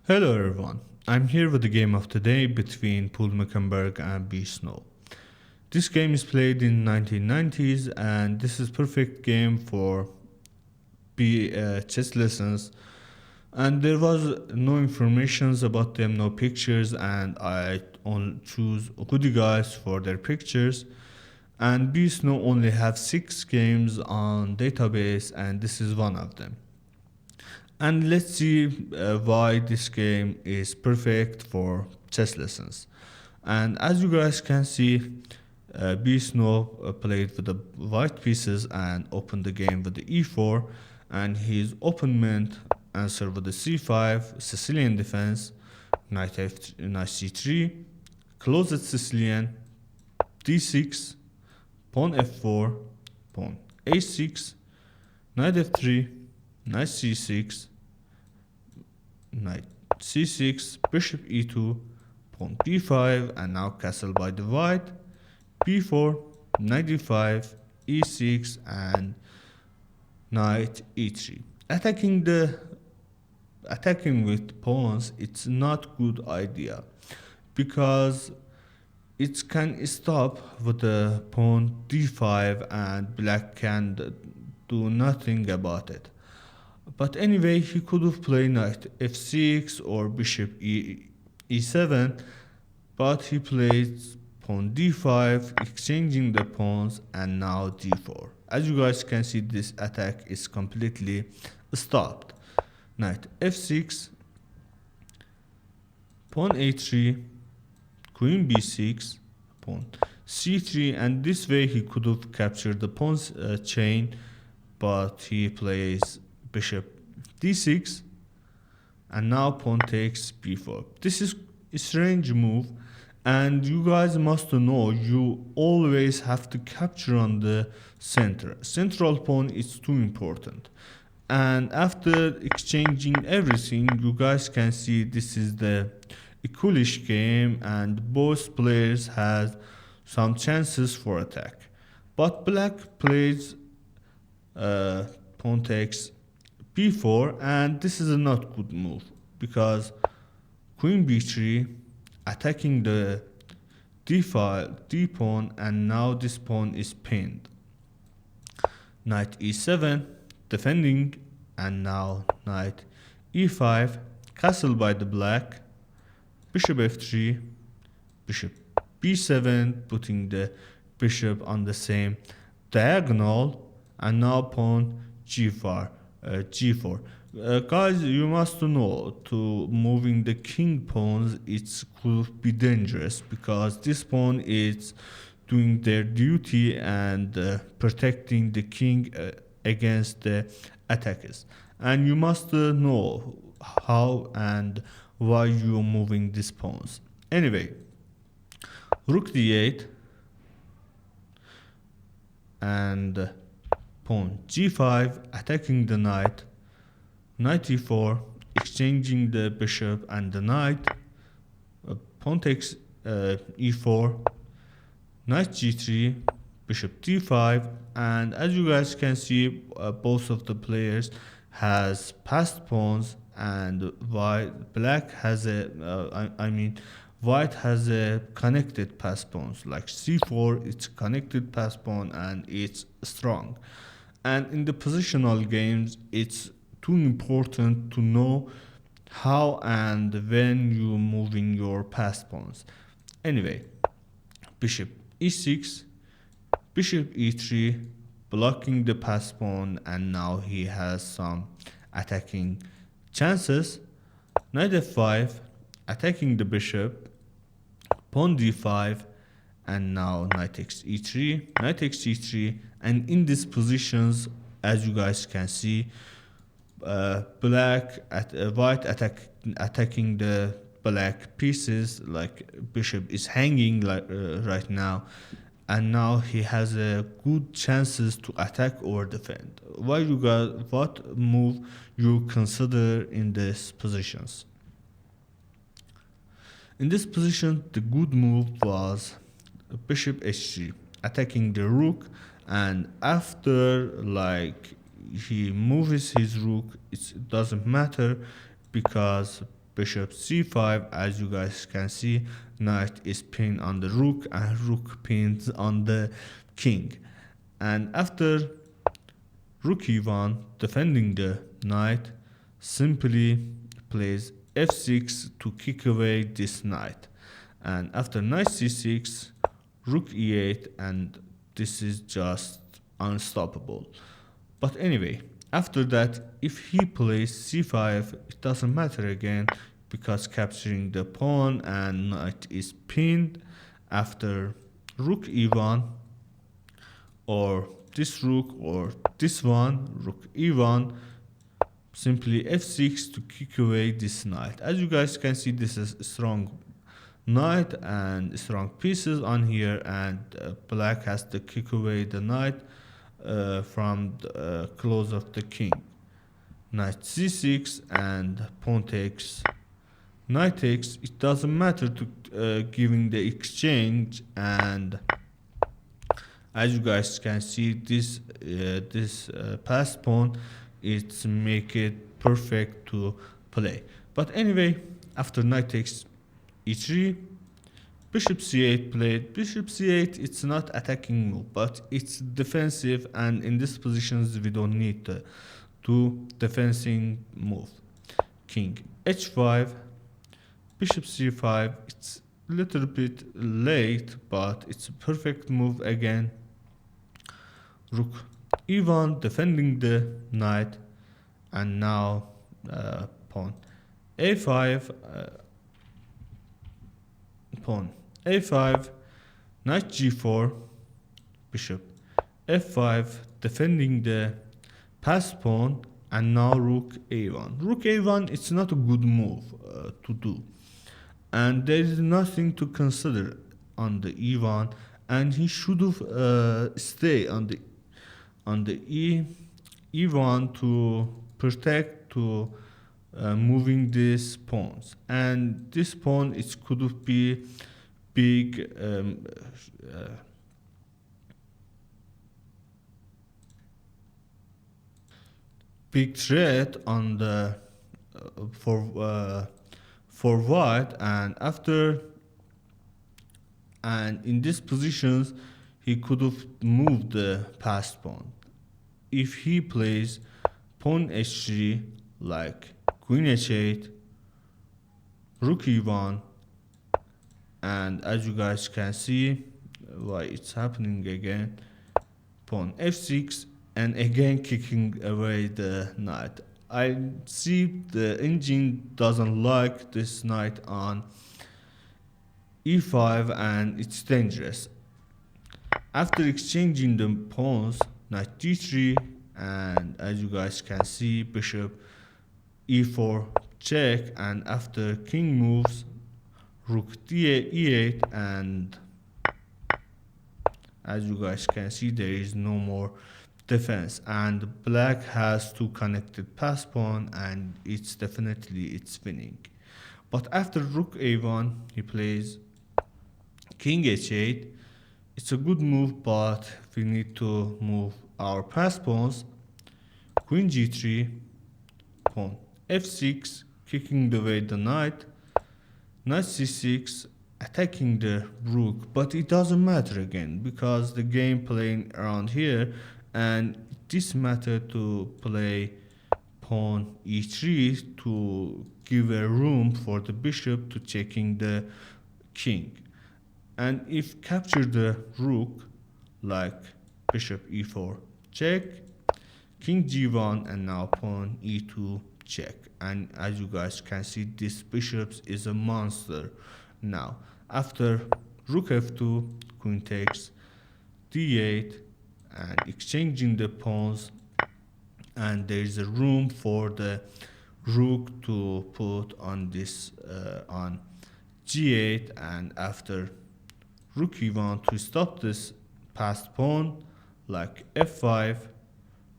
Hello everyone, I'm here with the game of the day between Paul Mecklenburg and B. Snow. This game is played in 1990s and this is perfect game for B chess lessons, and there was no informations about them, no pictures, and I only choose goody guys for their pictures. And B. Snow only have 6 games on database and this is one of them. And let's see why this game is perfect for chess lessons. And as you guys can see, B Snow played with the white pieces and opened the game with the e4, and his opponent answered with the c5, Sicilian defense, knight c3, closed Sicilian, d6, pawn f4, pawn a6, knight f3, knight c6, knight c6, bishop e2, pawn b5, and now castle by the white, b4, knight d5, e6, and knight e3. Attacking with pawns, it's not good idea because it can stop with the pawn d5 and black can do nothing about it. But anyway, he could have played knight f6 or bishop e7, but he played pawn d5, exchanging the pawns, and now d4. As you guys can see, this attack is completely stopped. Knight f6, pawn a3, queen b6, pawn c3, and this way he could have captured the pawn's chain, but he plays bishop d6, and now pawn takes b4. This is a strange move, and you guys must know you always have to capture on the central pawn is too important. And after exchanging everything, you guys can see this is the equalish game and both players has some chances for attack, but black plays pawn takes b4, and this is a not good move because queen b3 attacking the d pawn, and now this pawn is pinned. Knight e7 defending, and now knight e5, castle by the black, bishop f3, bishop b7, putting the bishop on the same diagonal, and now pawn g4. Guys, you must know to moving the king pawns it could be dangerous because this pawn is doing their duty and protecting the king against the attackers, and you must know how and why you're moving these pawns. Anyway, rook d8 and pawn g5 attacking the knight, knight e4 exchanging the bishop and the knight, pawn takes e4, knight g3, bishop d5, and as you guys can see, both of the players has passed pawns, and black has white has a connected pass pawns like c4. It's connected pass pawn and it's strong. And in the positional games, it's too important to know how and when you moving your pass pawns. Anyway, bishop e6, bishop e3, blocking the pass pawn, and now he has some attacking chances. Knight f5, attacking the bishop, pawn d5, and now knight takes e3, knight takes e3, and in these positions, as you guys can see, white attacking the black pieces, like bishop is hanging like right now, and now he has a good chances to attack or defend. What move you consider in these positions? In this position, the good move was bishop h3, attacking the rook, and after like he moves his rook, it doesn't matter because bishop c5. As you guys can see, knight is pinned on the rook and rook pins on the king. And after rook e1, defending the knight, simply plays f6 to kick away this knight. And after knight c6, rook e8, and this is just unstoppable. But anyway, after that, if he plays c5, it doesn't matter again, because capturing the pawn and knight is pinned. After rook e1, or this rook or this one, rook e1, simply f6 to kick away this knight. As you guys can see, this is a strong knight and strong pieces on here, and black has to kick away the knight from the close of the king. Knight c6 and pawn takes, knight takes. It doesn't matter to giving the exchange, and as you guys can see, this passed pawn, it's make it perfect to play. But anyway, after knight takes e3, bishop c8 played. Bishop c8, it's not attacking move, but it's defensive, and in these positions we don't need to do defending move. King h5, bishop c5, it's a little bit late, but it's a perfect move again. Rook e1, defending the knight, and now pawn a5, pawn a5, knight g4, bishop f5, defending the passed pawn, and now rook a1. Rook a1, it's not a good move to do, and there is nothing to consider on the e1, and he should have stay on the e1 to protect to moving these pawns. And this pawn, it could be big big threat on the for white. And after, and in these positions, he could have moved the passed pawn. If he plays pawn h3, like queen h8, rook e1, and as you guys can see, why it's happening again, pawn f6, and again kicking away the knight. I see the engine doesn't like this knight on e5, and it's dangerous. After exchanging the pawns, knight d3, and as you guys can see, bishop e4 check, and after king moves, rook e8, and as you guys can see, there is no more defense, and black has two connected pass pawn, and it's definitely it's winning. But after rook a1, he plays king h8. It's a good move, but we need to move our pass pawns. Queen g3, pawn f6, kicking away the knight. Knight c6, attacking the rook, but it doesn't matter again, because the game playing around here, and this matter to play pawn e3 to give a room for the bishop to checking the king. And if capture the rook, like bishop e4 check, king g1, and now pawn e2 check. And as you guys can see, this bishop is a monster. Now after rook f2, queen takes d8, and exchanging the pawns, and there is a room for the rook to put on this on g8, and after rook e1 to stop this passed pawn, like f5,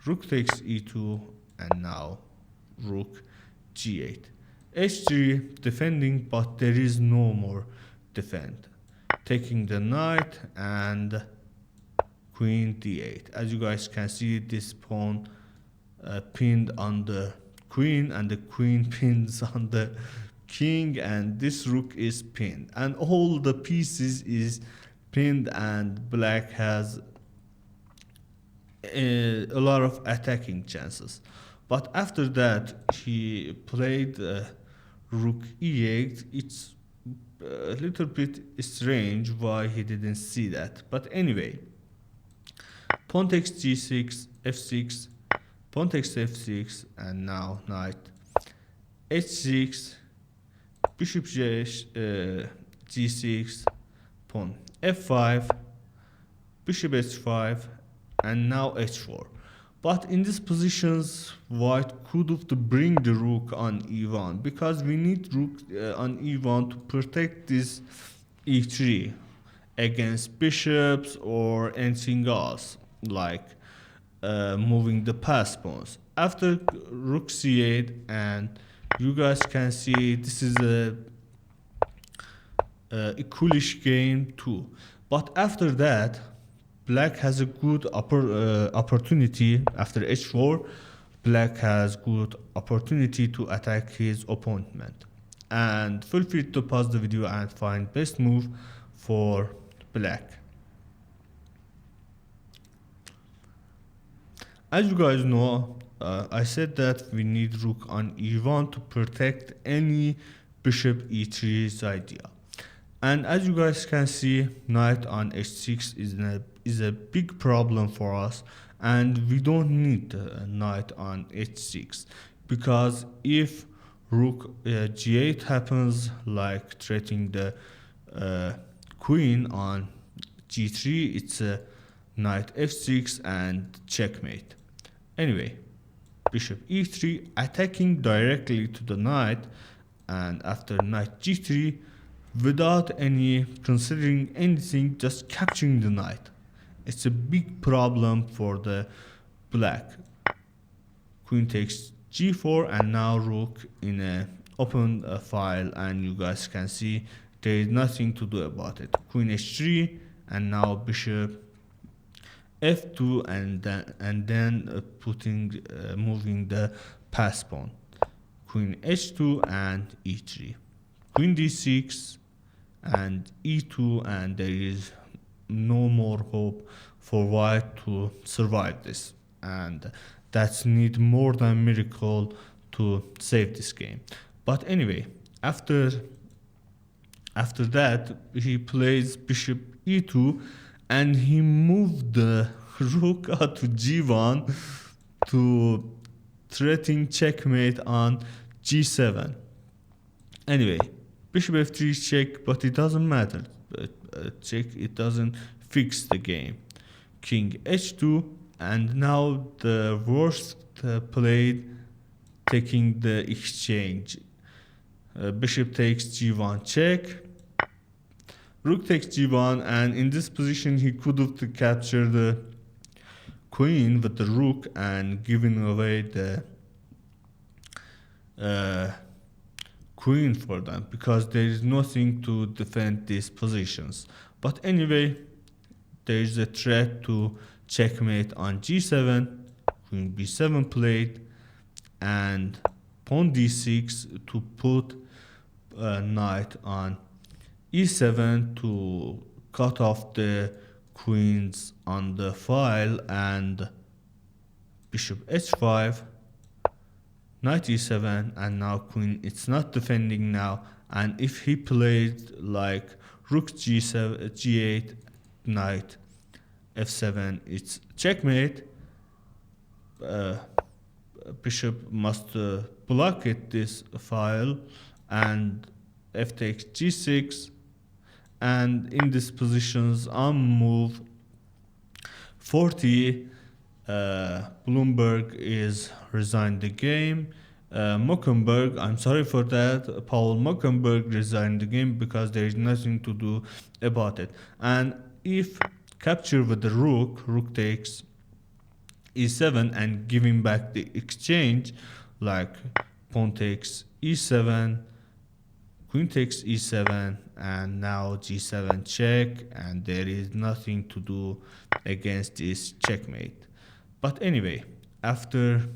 rook takes e2, and now rook g8. h3 defending, but there is no more defend, taking the knight, and queen d8. As you guys can see, this pawn pinned on the queen, and the queen pins on the king, and this rook is pinned, and all the pieces is pinned, and black has a lot of attacking chances. But after that he played rook e8. It's a little bit strange why he didn't see that, but anyway, pawn takes g6, f6, pawn takes f6, and now knight h6, bishop g6, pawn f5, bishop h5, and now h4. But in these positions, white could have to bring the rook on e1, because we need rook on e1 to protect this e3 against bishops or anything else, like moving the pass pawns. After rook c8, and you guys can see this is a coolish game too. But after that, black has a good opportunity. After h4, black has good opportunity to attack his opponent. And feel free to pause the video and find best move for black. As you guys know, I said that we need rook on e1 to protect any bishop e3's idea. And as you guys can see, knight on h6 is a big problem for us, and we don't need a knight on h6, because if rook g8 happens, like threatening the queen on g3, it's a knight f6 and checkmate. Anyway, bishop e3, attacking directly to the knight, and after knight g3, without any considering anything, just capturing the knight. It's a big problem for the black. Queen takes g4, and now rook in a open file, and you guys can see there is nothing to do about it. Queen h3, and now bishop f2, and then moving the pass pawn. Queen h2 and e3, queen d6 and e2, and there is no more hope for white to survive this, and that's need more than miracle to save this game. But anyway, after that he plays bishop e2, and he moved the rook out to g1 to threaten checkmate on g7. Anyway, bishop f3 is check, but it doesn't matter. Check, it doesn't fix the game. King h2, and now the worst played, taking the exchange. Bishop takes g1 check, rook takes g1, and in this position he could have captured the queen with the rook and giving away the queen for them, because there is nothing to defend these positions. But anyway, there is a threat to checkmate on g7, queen b7 played, and pawn d6 to put knight on e7 to cut off the queens on the file, and bishop h5, knight e7, and now queen, it's not defending now. And if he played like rook g7, g8, knight f7, it's checkmate. Bishop must block it, this file, and f takes g6, and in these positions on move 40, Bloomberg is resigned the game. Mockenberg, I'm sorry for that, Paul Mockenberg resigned the game because there is nothing to do about it. And if capture with the rook takes e7 and giving back the exchange, like pawn takes e7, queen takes e7, and now g7 check, and there is nothing to do against this checkmate. But anyway, after,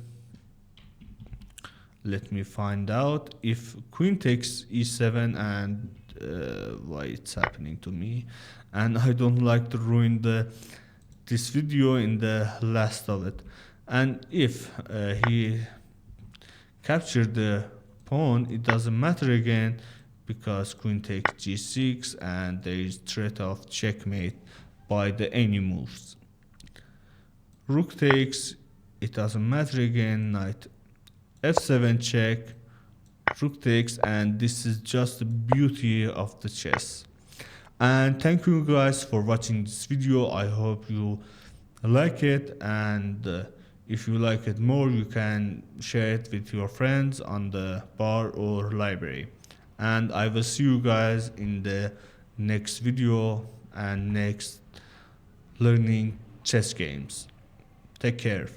Let me find out if queen takes e7 and why it's happening to me. And I don't like to ruin this video in the last of it. And if he captured the pawn, it doesn't matter again because queen takes g6 and there is threat of checkmate by the any moves. Rook takes, it doesn't matter again, knight f7 check, rook takes, and this is just the beauty of the chess. And thank you guys for watching this video. I hope you like it, and if you like it more, you can share it with your friends on the bar or library. And I will see you guys in the next video and next learning chess games. Take care.